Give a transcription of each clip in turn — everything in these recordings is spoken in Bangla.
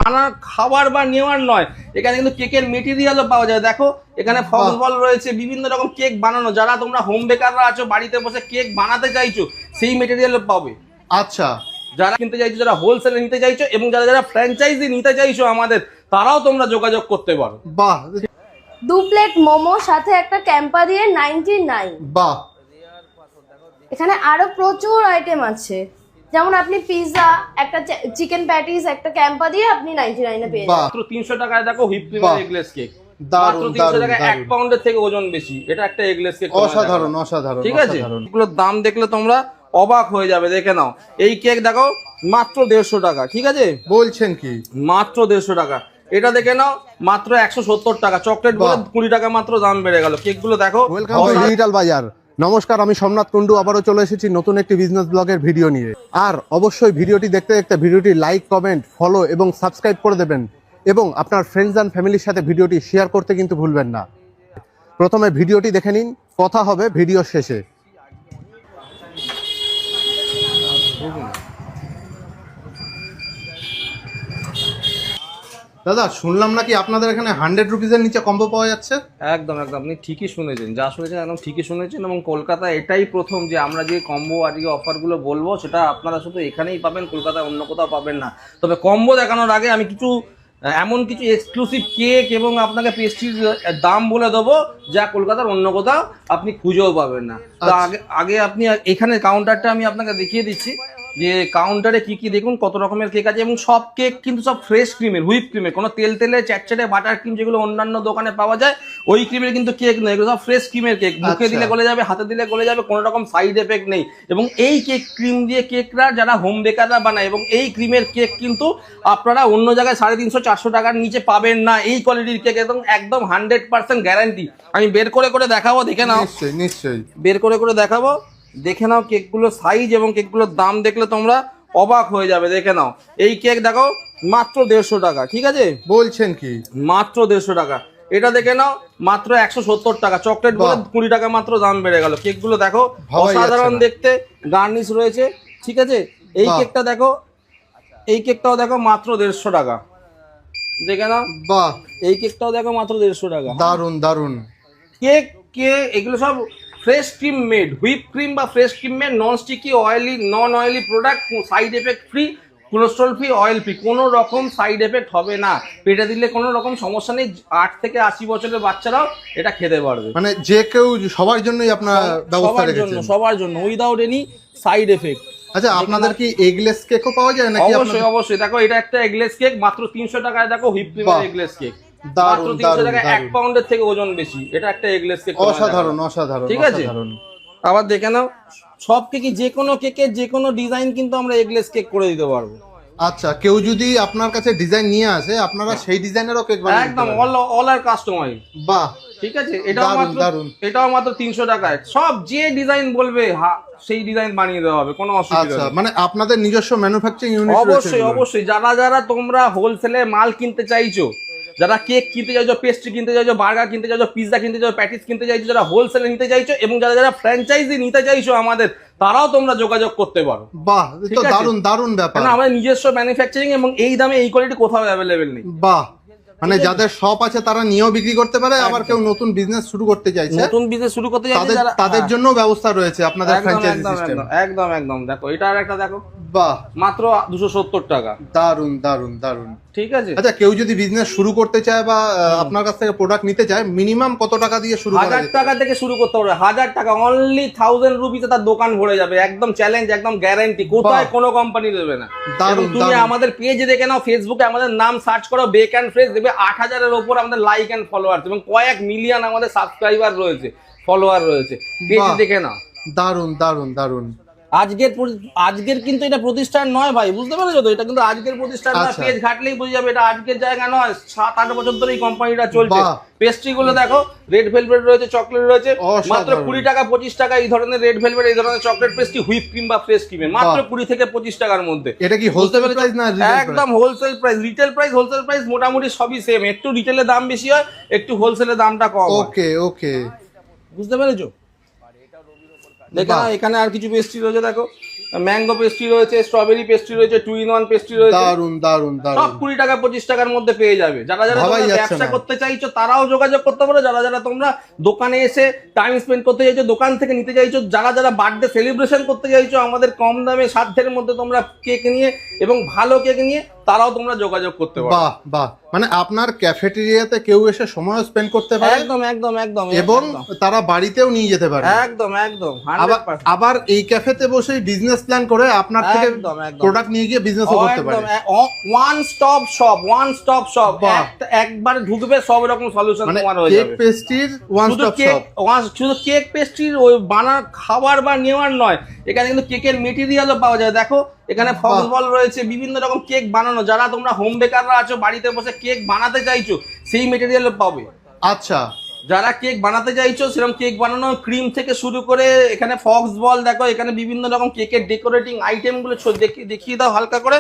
বানার খাবার বা নেওয়ার নয়, এখানে কিন্তু কেকের মেটেরিয়ালও পাওয়া যায়। দেখো এখানে ফক্স বল রয়েছে, বিভিন্ন রকম কেক বানানো, যারা তোমরা হোম বেকাররা আছো বাড়িতে বসে কেক বানাতে চাইছো সেই মেটেরিয়ালও পাবে। আচ্ছা, যারা কিনতে চাইছো, যারা হোলসেলে নিতে চাইছো এবং যারা যারা ফ্র্যাঞ্চাইজি নিতে চাইছো আমাদের, তারাও তোমরা যোগাযোগ করতে পারো। বাহ 2 প্লেট মোমো সাথে একটা ক্যাম্পা দিয়ে 99। বাহ, এখানে আরো প্রচুর আইটেম আছে, যেমন আপনি পিৎজা, একটা চিকেন প্যাটিস, একটা ক্যাম্পা দিয়ে আপনি 99 এ পেয়ে যাবেন। বাহ, মাত্র 300 টাকায় দেখো হুইপ ক্রিম বাহ। Eggless cake. মাত্র দারুণ 300 দারুণ টাকায় 1 দারুণ, পাউন্ডের থেকে ওজন বেশি, এটা একটা এগলেস কেক। অসাধারণ অসাধারণ, ঠিক আছে, অসাধারণ। এগুলোর দাম দেখলে তোমরা অবাক হয়ে যাবে। দেখে নাও, এই কেক দেখো মাত্র 150 টাকা। ঠিক আছে, বলছেন কি? মাত্র 150 টাকা। এটা দেখে নাও মাত্র 170 টাকা। চকলেট বলে 20 টাকা মাত্র দাম বেড়ে গেল। কেকগুলো দেখো। ওয়েলকাম টু ডিজিটাল বাজার। নমস্কার, আমি সোমনাথ কুন্ডু আবারও চলে এসেছি নতুন একটি বিজনেস ব্লগের ভিডিও নিয়ে। আর অবশ্যই ভিডিওটি দেখতে দেখতে ভিডিওটি লাইক, কমেন্ট, ফলো এবং সাবস্ক্রাইব করে দেবেন এবং আপনার ফ্রেন্ডস অ্যান্ড ফ্যামিলির সাথে ভিডিওটি শেয়ার করতে কিন্তু ভুলবেন না। প্রথমে ভিডিওটি দেখে নিন, কথা হবে ভিডিও শেষে। দাদা, শুনলাম নাকি আপনাদের এখানে 100 রুপিসের নিচে কম্বো পাওয়া যাচ্ছে? একদম একদম, আপনি ঠিকই শুনেছেন, যা শুনেছেন একদম ঠিকই শুনেছেন। এবং কলকাতায় এটাই প্রথম যে আমরা যে কম্বো আর যে অফারগুলো বলবো সেটা আপনারা শুধু এখানেই পাবেন, কলকাতায় অন্য কোথাও পাবেন না। তবে কম্বো দেখানোর আগে আমি এমন কিছু এক্সক্লুসিভ কেক এবং আপনাকে পেস্ট্রির দাম বলে দেবো যা কলকাতার অন্য কোথাও আপনি খুঁজেও পাবেন না। তো আগে আপনি এখানে কাউন্টারটা আমি আপনাকে দেখিয়ে দিচ্ছি যে কাউন্টারে কি কি দেখুন কত রকমের কেক আছে। এবং সব কেক কিন্তু সব ফ্রেশ ক্রিমের, হুইপ ক্রিমের, কোনো তেল চ্যাটচ্যাটে বাটার ক্রিম যেগুলো অন্যান্য দোকানে পাওয়া যায় ওই ক্রিমের কিন্তু কেক নেই। এগুলো সব ফ্রেশ ক্রিমের কেক। মুখে দিলে গলে যাবে, হাতে দিলে গলে যাবে, কোনো রকম সাইড এফেক্ট নেই। এবং এই কেক ক্রিম দিয়ে কেকরা যারা হোম বেকাররা বানায়, এবং এই ক্রিমের কেক কিন্তু আপনারা অন্য জায়গায় 350-400 টাকার নিচে পাবেন না। এই কোয়ালিটির কেক একদম একদম 100% গ্যারান্টি। আমি বের করে দেখাবো, দেখে নাও। নিশ্চয়ই নিশ্চয়ই। বের করে দেখাবো, দেখে নাও কেকগুলোর সাইজ এবং কেকগুলোর দাম দেখলে তোমরা অবাক হয়ে যাবে। দেখে নাও, এই কেক দেখো মাত্র 150 টাকা। ঠিক আছে, বলছেন কি? মাত্র 150 টাকা। এটা দেখে নাও মাত্র 170 টাকা। চকলেট বলে 20 টাকা মাত্র দাম বেড়ে গেল। কেকগুলো দেখো ভাবাই যাচ্ছে অসাধারণ না। দেখতে, গার্নিশ রয়েছে। ঠিক আছে, এই বাহ। কেকটা দেখো, এই কেকটাও দেখো মাত্র 150 টাকা। দেখে নাও, বাহ, এই কেকটাও দেখো মাত্র 150 টাকা। দারুণ দারুণ। কেক এগুলো সব fresh cream made, whip cream বা fresh cream made, non sticky, oily, non oily product, side effect free, cholesterol free, oil free, কোনো রকম সাইড এফেক্ট হবে না। পেটে দিলে কোনো রকম সমস্যা নেই। 8 থেকে 80 বছরের বাচ্চারাও এটা খেতে পারবে। মানে যে কেউ, সবার জন্যই আপনার ব্যবস্থা রেখেছেন? সবার জন্য উইদাউট এনি সাইড এফেক্ট। আচ্ছা, আপনাদের কি এগলেস কেকও পাওয়া যায় নাকি? অবশ্যই অবশ্যই। দেখো এটা একটা এগলেস কেক, মাত্র 300 টাকায় দেখো হুইপ ক্রিমের এগলেস কেক। মাত্র দারুণ 300 দারুণ টাকায় 1 দারুণ, পাউন্ডের থেকে ওজন বেশি, এটা একটা এগলেস কেক। অসাধারণ অসাধারণ। ঠিক আছে? অসাধারণ। আবার দেখে নাও, সব কেকই যে কোনো কেকের যে কোনো ডিজাইন কিন্তু আমরা এগলেস কেক করে দিতে পারবো। আচ্ছা, কেউ যদি আপনার কাছে ডিজাইন নিয়ে আসে, আপনারা সেই ডিজাইনেরও কেক বানিয়ে দিতে একদম পারেন? অল আর কাস্টমাইজ। বাহ, ঠিক আছে, দারুণ। এটাও মাত্র 300 টাকায়। সব যে ডিজাইন বলবে সেই ডিজাইন বানিয়ে দেওয়া হবে, কোনো অসুবিধা আচ্ছা, নেই। মানে আপনাদের নিজস্ব ম্যানুফ্যাকচারিং ইউনিট রয়েছে? অবশ্যই অবশ্যই। যারা তোমরা হোলসেলে মাল কিনতে চাইছো, যারা কেক কিনতে চাইছো, পেস্ট্রি কিনতে চাইছো, বার্গার কিনতে চাইছো, পিৎজা কিনতে চাইছো, প্যাটিস কিনতে চাইছো, যারা হোলসেলে নিতে চাইছো এবং যারা যারা ফ্র্যাঞ্চাইজি নিতে চাইছো আমাদের, তারাও তোমরা যোগাযোগ করতে পারো। বাহ, ঠিক তো আছে? দারুণ দারুণ ব্যাপার। কারণ আমাদের নিজস্ব ম্যানুফ্যাকচারিং এবং এই দামে এই কোয়ালিটি কোথাও অ্যাভেলেবেল নেই। বাহ, মানে যাদের শপ আছে তারা নিয়েও বিক্রি করতে পারে, আবার কেউ নতুন বিজনেস শুরু করতে চাইছে, নতুন বিজনেস শুরু করতে চাইছে যারা, তাদের জন্য ব্যবস্থা রয়েছে আপনাদের ফ্র্যাঞ্চাইজি সিস্টেম? একদম একদম। দেখো এটা আর একটা দেখো, বাহ, মাত্র 270 টাকা। দারুণ দারুণ দারুণ। ঠিক আছে, আচ্ছা, কেউ যদি বিজনেস শুরু করতে চায় বা আপনার কাছ থেকে প্রোডাক্ট নিতে চায়, মিনিমাম কত টাকা দিয়ে শুরু করা 1000 যেতে টাকা পারে? থেকে শুরু করতে পারবে। 1000 টাকা, অনলি 1000 রুপিতে তার দোকান ভরে যাবে। একদম চ্যালেঞ্জ, একদম গ্যারান্টি, কোথায় কোনো কোম্পানি দেবে না। দারুণ, এবং তুমি দারুণ। আমাদের পেজে দেখে নাও, ফেসবুকে আমাদের নাম সার্চ করো, বেক অ্যান্ড ফ্রেশ, দেখবে 8000-এর ওপর আমাদের লাইক অ্যান্ড ফলোয়ার এবং কয়েক মিলিয়ন আমাদের সাবস্ক্রাইবার রয়েছে, ফলোয়ার রয়েছে। পেজে বাহ, দেখে নাও। দারুণ দারুণ দারুণ। আজকের কিন্তু এটা প্রতিষ্ঠান নয় ভাই, বুঝতে পেরেছো তো? এটা কিন্তু আজকের প্রতিষ্ঠান না। আচ্ছা। পেজ ঘাটলেই বুঝে যাবে এটা আজকের জায়গা নয়। 7-8 বছর ধরে এই কোম্পানিটা চলছে। বাহ। পেস্ট্রি গুলো দেখো, রেড ভেলভেট রয়েছে, চকলেট রয়েছে, অসাধারণ। মাত্র 20 টাকা 25 টাকা। এই ধরনের রেড ভেলভেট, এই ধরনের চকলেট পেস্ট্রি, হুইপ ক্রিম বা ফ্রেশ ক্রিমে মাত্র 20 থেকে 25 টাকার মধ্যে। এটা কি বুঝতে হোলসেল পেরেছো? প্রাইস না রিটেল একদম wholesale price. Retail price, wholesale price মোটামুটি সবই সেম। একটু রিটেলের দাম বেশি হয়, একটু হোলসেলের দামটা কম হয়। ওকে ওকে। বুঝতে পেরেছো? দেখো এখানে আর কিছু পেস্ট্রি রয়েছে, দেখো ম্যাঙ্গো পেস্ট্রি রয়েছে, স্ট্রবেরি পেস্ট্রি রয়েছে, 2-in-1 পেস্ট্রি রয়েছে। দারুন দারুন সব দারুন। 20 টাকা 25 টাকার মধ্যে পেয়ে যাবে। যারা যারা ভাবাই তোমরা যাচ্ছে ব্যবসা না। করতে চাইছো তারাও যোগাযোগ করতে পারো, যারা যারা তোমরা দোকানে এসে টাইম স্পেন্ড করতে চাইছো, দোকান থেকে নিতে চাইছো, যারা যারা বার্থডে সেলিব্রেশন করতে চাইছো আমাদের কম দামে সাধ্যের মধ্যে তোমরা কেক নিয়ে এবং ভালো কেক নিয়ে, তারাও তোমরা যোগাযোগ করতে পারো। বাহ বাহ, মানে আপনার ক্যাফেটেরিয়াতে কেউ এসে সময় স্পেন্ড করতে পারে একদম একদম একদম এবং একদম। তারা বাড়িতেও নিয়ে যেতে পারে। একদম একদম আবার 100%। আবার এই ক্যাফেতে বসে বিজনেস প্ল্যান করে আপনার থেকে একদম, একদম। প্রোডাক্ট নিয়ে গিয়ে বিজনেসও করতে পারে। One stop shop, one stop shop. বাহ। একবার ঢুকবে সব রকম সলিউশন মানে তোমার হয়ে কেক যাবে। পেস্ট্রির ওয়ান শুধু স্টপ কেক, শপ। শুধু কেক পেস্ট্রির ওই খাবার বা নেওয়ার নয়, এখানে কিন্তু কেকের মেটেরিয়ালও পাওয়া যায়। দেখো এখানে ফক্স বল রয়েছে, বিভিন্ন রকম কেক বানানো, যারা তোমরা হোম বেকাররা আছো বাড়িতে বসে কেক বানাতে চাইছো সেই মেটেরিয়ালও পাবে। আচ্ছা, যারা কেক বানাতে চাইছো সেরকম কেক বানানো, ক্রিম থেকে শুরু করে এখানে ফক্স বল, দেখো এখানে বিভিন্ন রকম কেকের ডেকোরেটিং আইটেম গুলো দেখিয়ে দাও হালকা করে।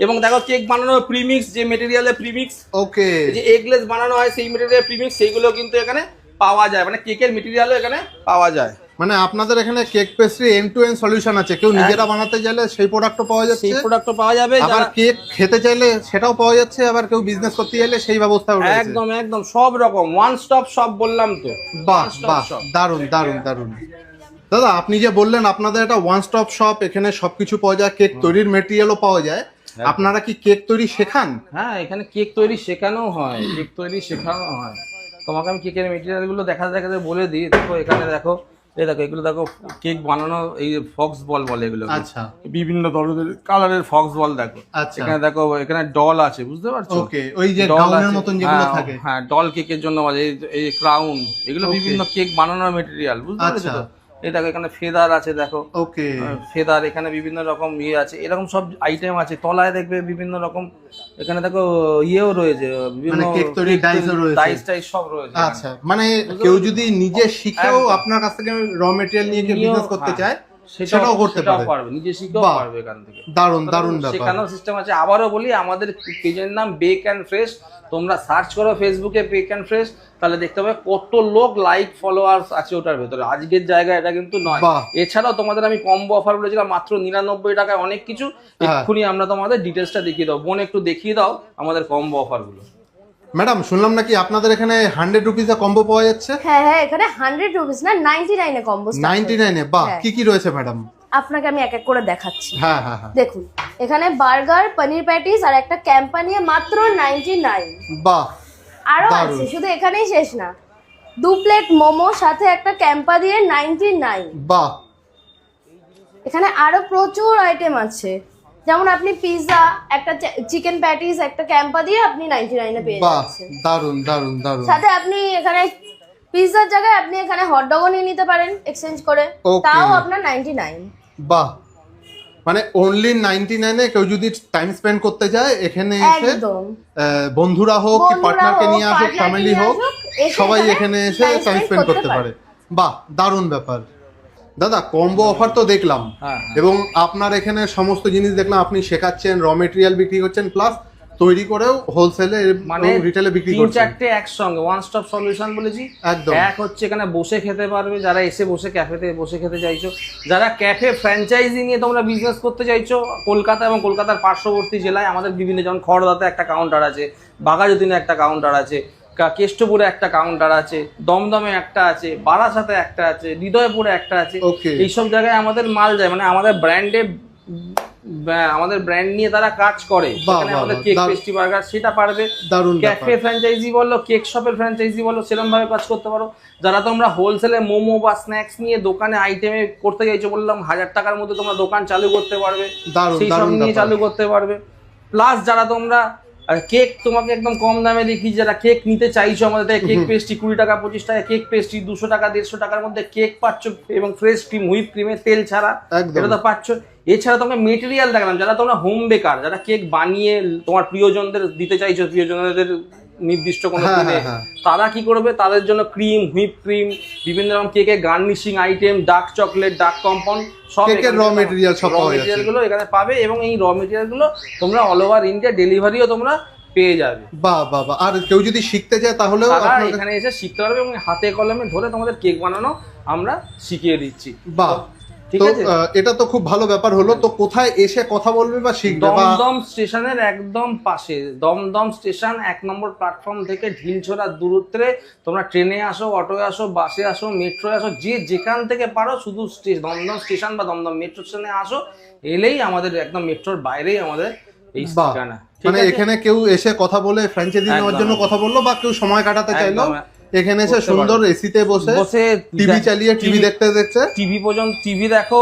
এবং দেখো কেক বানানো প্রিমিক্স, যে মেটেরিয়ালে প্রিমিক্স, ওকে। যে এগলেস বানানো হয় সেই মেটেরিয়াল প্রিমিক্স, সেইগুলো কিন্তু এখানে পাওয়া যায়। মানে কেকের মেটেরিয়ালও এখানে পাওয়া যায়। মানে আপনাদের এখানে cake pastry end to end solution আছে। কেউ নিজেরা বানাতে চাইলে সেই প্রোডাক্টও পাওয়া যাচ্ছে, সেই প্রোডাক্টও পাওয়া যাবে। আবার কেক খেতে চাইলে সেটাও পাওয়া যাচ্ছে, আবার কেউ বিজনেস করতে চাইলে সেই ব্যবস্থাও রয়েছে। একদম একদম সব রকম ওয়ান স্টপ শপ বললাম তো। বাহ One stop বাহ, shop। দারুন দারুন দারুন। দাদা আপনি যে বললেন আপনাদের এটা ওয়ান স্টপ শপ, এখানে সবকিছু পাওয়া যায়, কেক তৈরির মেটেরিয়ালও পাওয়া যায়। আপনারা কি কেক তৈরি শেখান? হ্যাঁ, এখানে কেক তৈরি শেখানো হয়, কেক তৈরি শেখানো হয়। তোমাকে আমি কেকের মেটেরিয়াল গুলো দেখাতে বলে দিই। দেখো এখানে দেখো, এই দেখো এগুলো দেখো কেক বানানো, এই ফক্স বল বলে এগুলো। আচ্ছা, বিভিন্ন ধরনের কালারের ফক্স বল দেখো। আচ্ছা। এখানে দেখো এখানে ডল আছে, বুঝতে পারছো? ওকে, ওই যে ডল গাউনের আছে। মতন যেগুলো হ্যাঁ, থাকে। হ্যাঁ ডল কেকের জন্য আছে। এই ক্রাউন, এগুলো Okay. বিভিন্ন কেক বানানোর মেটেরিয়াল, বুঝতে পারছো আচ্ছা। তো? এই দেখো এখানে ফেদার আছে, দেখো ওকে, ফেদার, এখানে বিভিন্ন রকম ইয়ে আছে, এরকম সব আইটেম আছে। তলায় দেখবে বিভিন্ন রকম, এখানে দেখো ইয়েও রয়েছে, বিভিন্ন মানে কেক তৈরির ডাইসও রয়েছে। ডাইস টাইস সব রয়েছে। আচ্ছা, মানে কেউ যদি নিজে শিখেও আপনার কাছ থেকে র মেটেরিয়াল নিয়ে গিয়ে বিজনেস করতে চায় সেটাও করতে পারবে, নিজে শিখেও বাহ। পারবে এখান থেকে। দারুন দারুন ব্যাপার। শেখানোর সিস্টেম আছে। আবারও বলি, আমাদের পেজের নাম বেক অ্যান্ড ফ্রেশ। তোমরা সার্চ করো ফেসবুকে বেক অ্যান্ড ফ্রেশ, তাহলে দেখতে পাবে কত লোক লাইক ফলোয়ার্স আছে ওটার ভেতরে। আজকের জায়গা এটা কিন্তু নয়। বাহ। এছাড়াও তোমাদের আমি কম্বো অফার বলেছিলাম মাত্র 99 টাকায় অনেক কিছু। এক্ষুনি আমরা তোমাদের ডিটেলসটা দেখিয়ে দাও। বোন একটু দেখিয়ে দাও আমাদের কম্বো অফার গুলো। ম্যাডাম শুনলাম নাকি আপনাদের এখানে 100 রুপিসে কম্বো পাওয়া যাচ্ছে? হ্যাঁ হ্যাঁ, এখানে 100 রুপিস না 99 এ কম্বো। 99 এ? বাহ, কি কি রয়েছে ম্যাডাম? আপনাকে আমি এক এক করে দেখাচ্ছি। হ্যাঁ হ্যাঁ হ্যাঁ, দেখুন এখানে বার্গার, পনির প্যাটিস আর একটা ক্যাম্পা নিয়ে মাত্র 99। বাহ আরো দারুণ। আছে, শুধু এখানেই শেষ না। 2 প্লেট মোমো সাথে একটা ক্যাম্পা দিয়ে 99। বাহ, এখানে আরো প্রচুর আইটেম আছে, যেমন আপনি পিৎজা, একটা চিকেন প্যাটিস, একটা ক্যাম্পা দিয়ে আপনি 99 এ পেয়ে বাহ, যাচ্ছেন। দারুন দারুন দারুন। সাথে আপনি এখানে পিৎজার জায়গায় আপনি এখানে হটডগও নিয়ে নিতে পারেন এক্সচেঞ্জ করে, Okay. তাও আপনার 99। বাহ, মানে অনলি 99 এ কেউ যদি টাইম স্পেন্ড করতে চায় এখানে এসে, একদম বন্ধুরা হোক কি বন্ধুরা পার্টনারকে হোক, নিয়ে আসুক, partner কে ফ্যামিলি নিয়ে হোক, আসুক, এসে সবাই এখানে এখানে এসে time টাইম spend স্পেন্ড করতে করতে পারে। বাহ, দারুণ ব্যাপার। দাদা কম্বো অফার তো দেখলাম, হ্যাঁ, এবং আপনার এখানে সমস্ত জিনিস দেখলাম, আপনি শেখাচ্ছেন, র মেটেরিয়াল বিক্রি করছেন, প্লাস তৈরি করেও হোলসেলে মানে রিটেলে বিক্রি 3-4 করছেন। একসঙ্গে ওয়ান স্টপ সলিউশন বলেছি। একদম। এক হচ্ছে এখানে বসে খেতে পারবে, যারা এসে বসে ক্যাফেতে বসে খেতে চাইছো, যারা ক্যাফে ফ্র্যাঞ্চাইজি নিয়ে তোমরা বিজনেস করতে চাইছো কলকাতা এবং কলকাতার পার্শ্ববর্তী জেলায়, আমাদের বিভিন্ন, যেমন খড়দাতে একটা কাউন্টার আছে, বাঘাযতীনে একটা কাউন্টার আছে, কেষ্টপুরে একটা কাউন্টার আছে, দমদমে একটা আছে, বারাসাতে একটা আছে, হৃদয়পুরে একটা আছে। Okay. এইসব জায়গায় আমাদের মাল যায়, মানে আমাদের ব্র্যান্ডে, আমাদের ব্র্যান্ড নিয়ে তারা কাজ করে। বাহ, সেখানে বাহ, আমাদের বাহ, কেক দারুণ। পেস্ট্রি বার্গার সেটা পারবে। দারুণ ব্যাপার। ক্যাফে ফ্র্যাঞ্চাইজি বলো, কেক শপের ফ্র্যাঞ্চাইজি বলো, সেরকম ভাবে কাজ করতে পারো। যারা তোমরা হোলসেলে মোমো বা স্ন্যাক্স নিয়ে দোকানে আইটেমে করতে চাইছো, বললাম 1000 টাকার মধ্যে তোমরা দোকান চালু করতে পারবে, দারুণ সেই সব দারুণ নিয়ে ব্যাপার। চালু করতে পারবে। প্লাস যারা তোমরা কেক, তোমাকে একদম কম দামে দেখি, যারা কেক নিতে চাইছো আমাদের থেকে, কেক পেস্ট্রি 20 টাকা 25 টাকা কেক পেস্ট্রি, 200 টাকা 150 টাকার মধ্যে কেক পাচ্ছ, এবং ফ্রেশ ক্রিম, হুইপ ক্রিমে তেল ছাড়া, একদম। এটা তো পাচ্ছ। এছাড়া তোমাকে মেটেরিয়াল দেখালাম, যারা তোমরা হোম বেকার, যারা কেক বানিয়ে তোমার প্রিয়জনদের দিতে চাইছো, প্রিয়জনদের নির্দিষ্ট কোনো হ্যাঁ, দিনে, হ্যাঁ। তারা কি করবে, তাদের জন্য ক্রিম, হুইপ ক্রিম, বিভিন্ন রকম কেকের garnishing item, dark chocolate, dark compound, সব কেকের র মেটেরিয়াল সব পাওয়া যাচ্ছে। মেটেরিয়াল গুলো এখানে পাবে, এবং এই র মেটেরিয়াল গুলো তোমরা অল ওভার ইন্ডিয়া ডেলিভারিও তোমরা পেয়ে যাবে। বাহ বাহ বাহ। আর কেউ যদি শিখতে চায় তাহলেও তারা আপনাদের- এখানে এসে শিখতে পারবে, এবং হাতে কলমে ধরে তোমাদের কেক বানানো আমরা শিখিয়ে দিচ্ছি। বাহ। ঠিক তো আছে। এটা তো খুব ভালো ব্যাপার হলো। তো কোথায় এসে কথা বলবে বা শিখবে বা দমদম স্টেশনের একদম পাশে, দমদম স্টেশন 1 নম্বর প্ল্যাটফর্ম থেকে ঢিলছোড়ার দূরত্বে। তোমরা ট্রেনে আসো, অটোয় আসো, বাসে আসো, মেট্রোয় আসো, যে যেখান থেকে পারো শুধু দমদম স্টেশন বা দমদম মেট্রো স্টেশনে আসো, এলেই আমাদের একদম মেট্রোর বাইরেই আমাদের এই বাহ, ঠিকানা। ঠিক মানে আছে? এখানে কেউ এসে কথা বলে ফ্র্যাঞ্চাইজি নেওয়ার একদম, জন্য কথা বললো বা কেউ সময় কাটাতে চাইলো, একদম, এখানে এসে করতে সুন্দর পারো। এসিতে বসে বসে টিভি চালিয়ে টিভি দেখতে দেখতে টিভি পর্যন্ত টিভি দেখো,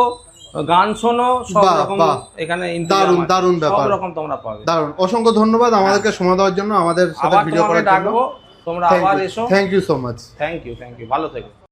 গান শোনো, সব বাহ, রকম বাহ। এখানে দারুণ, ইন্তজাম আছে, দারুণ সব ব্যাপার। রকম তোমরা পাবে। দারুণ, অসংখ্য ধন্যবাদ আমাদেরকে সময় দেওয়ার জন্য, আমাদের সাথে আবার ভিডিও তোমাকে করার জন্য। ডাকবো, তোমরা আবার এসো। Thank you so much. Thank you, ভালো থেকো।